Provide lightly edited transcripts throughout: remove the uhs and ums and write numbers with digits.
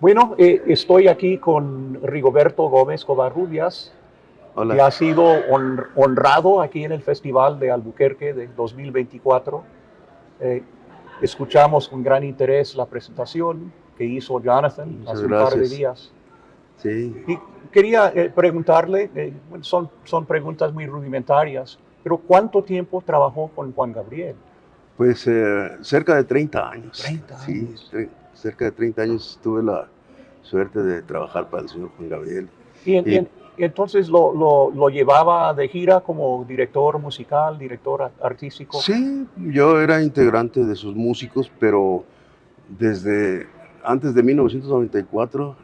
Bueno, estoy aquí con Rigoberto Gómez Covarrubias, que Hola, ha sido honrado aquí en el Festival de Albuquerque de 2024. Eh, Escuchamos con gran interés la presentación que hizo Jonathan muchas hace un par de gracias. días. Sí, Y quería preguntarle, bueno, son preguntas muy rudimentarias, pero ¿cuánto tiempo trabajó con Juan Gabriel? pues cerca de 30 años. 30 Sí, años. cerca de 30 años tuve la suerte de trabajar para el señor Juan Gabriel. Y, Y entonces lo llevaba de gira como director musical, director artístico. sí, yo era integrante de sus músicos, pero desde antes de 1994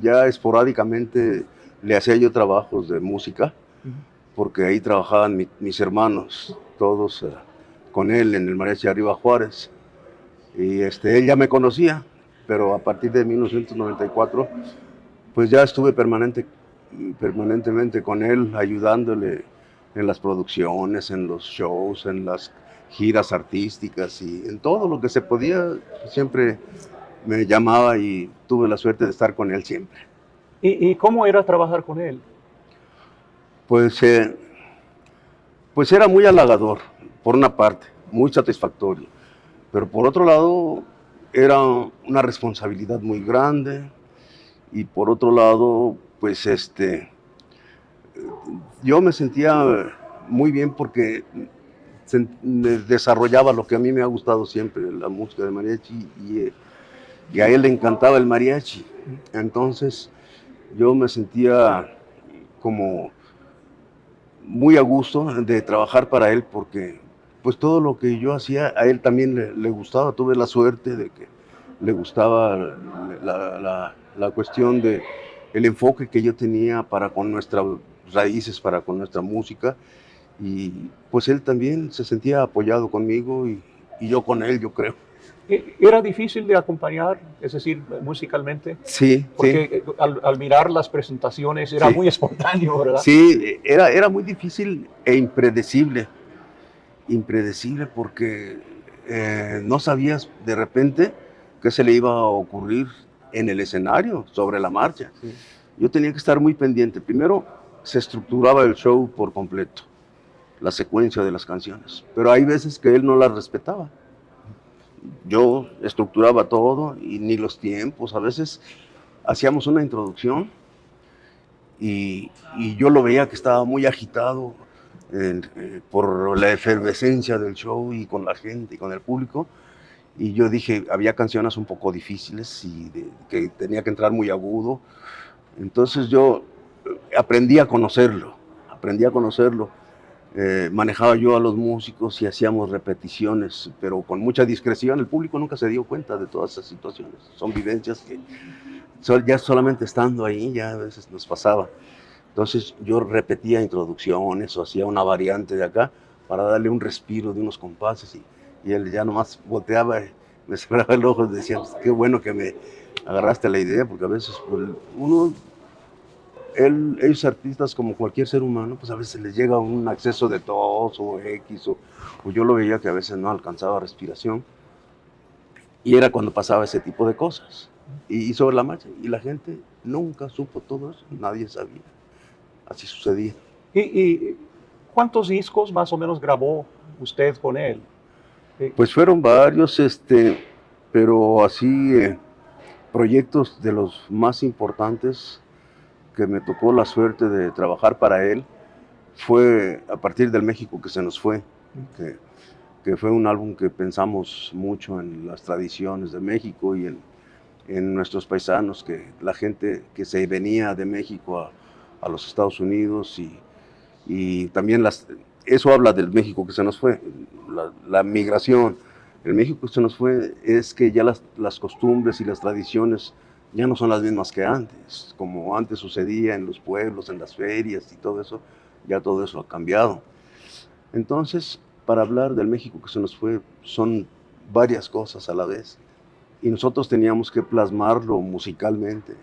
ya esporádicamente le hacía yo trabajos de música, porque ahí trabajaban mis hermanos, todos con él en el Mariachi Arriba Juárez. Y él ya me conocía, pero a partir de 1994, pues ya estuve permanentemente con él, ayudándole en las producciones, en los shows, en las giras artísticas y en todo lo que se podía. Siempre me llamaba y tuve la suerte de estar con él siempre. Y cómo era trabajar con él? Pues, pues era muy halagador, por una parte, muy satisfactorio, pero por otro lado era una responsabilidad muy grande. Y por otro lado, pues yo me sentía muy bien porque desarrollaba lo que a mí me ha gustado siempre, la música de mariachi, y a él le encantaba el mariachi. Entonces yo me sentía como muy a gusto de trabajar para él porque pues todo lo que yo hacía a él también le gustaba. Tuve la suerte de que le gustaba la cuestión de el enfoque que yo tenía para con nuestras raíces, para con nuestra música, y pues él también se sentía apoyado conmigo y yo con él, yo creo. ¿Era difícil de acompañar, es decir, musicalmente? Sí, sí, Porque al mirar las presentaciones era sí, muy espontáneo, ¿verdad? sí, era muy difícil e impredecible porque no sabías de repente qué se le iba a ocurrir en el escenario, sobre la marcha. Sí. Yo tenía que estar muy pendiente. Primero se estructuraba el show por completo, la secuencia de las canciones, pero hay veces que él no las respetaba. Yo estructuraba todo y ni los tiempos. A veces hacíamos una introducción y yo lo veía que estaba muy agitado por la efervescencia del show y con la gente y con el público. Y yo dije, había canciones un poco difíciles y que tenía que entrar muy agudo. Entonces yo aprendí a conocerlo. Manejaba yo a los músicos y hacíamos repeticiones, pero con mucha discreción. El público nunca se dio cuenta de todas esas situaciones. Son vivencias que ya solamente estando ahí ya a veces nos pasaba. Entonces yo repetía introducciones o hacía una variante de acá para darle un respiro de unos compases y él ya nomás volteaba, me cerraba el ojo y decía, pues, qué bueno que me agarraste la idea, porque a veces pues, ellos artistas como cualquier ser humano, pues a veces les llega un acceso de tos o X, o yo lo veía que a veces no alcanzaba respiración y era cuando pasaba ese tipo de cosas. Y sobre la marcha, y la gente nunca supo todo eso, nadie sabía, así sucedía. ¿Y cuántos discos más o menos grabó usted con él? Eh, Pues fueron varios, pero así proyectos de los más importantes que me tocó la suerte de trabajar para él fue a partir del México que se nos fue, que, que fue un álbum que pensamos mucho en las tradiciones de México y en nuestros paisanos, que la gente que se venía de México a los Estados Unidos y también eso habla del México que se nos fue, la migración. El México que se nos fue es que ya las costumbres y las tradiciones ya no son las mismas que antes, como antes sucedía en los pueblos, en las ferias y todo eso, ya todo eso ha cambiado. Entonces, para hablar del México que se nos fue, son varias cosas a la vez. Y nosotros teníamos que plasmarlo musicalmente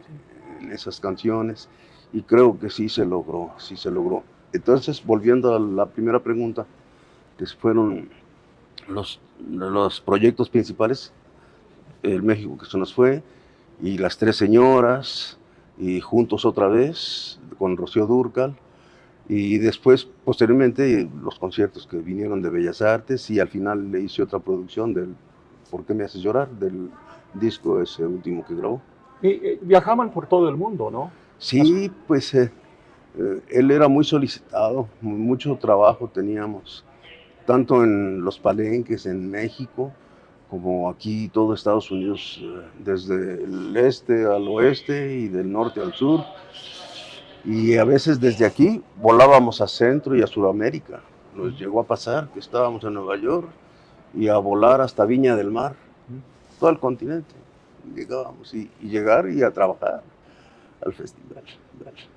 en esas canciones y creo que sí se logró, sí se logró. Entonces, volviendo a la primera pregunta, que fueron los proyectos principales, el México que se nos fue, y Las Tres Señoras, y Juntos otra vez, con Rocío Dúrcal, y después, posteriormente, los conciertos que vinieron de Bellas Artes, y al final le hice otra producción del ¿Por qué me haces llorar?, del disco ese último que grabó. Y viajaban por todo el mundo, ¿no? Sí, pues él era muy solicitado, mucho trabajo teníamos, tanto en los palenques en México, como aquí todo Estados Unidos, desde el este al oeste y del norte al sur. Y a veces desde aquí volábamos a Centro y a Sudamérica. Nos llegó a pasar que estábamos en Nueva York y a volar hasta Viña del Mar, todo el continente. Llegábamos y llegar y a trabajar al festival.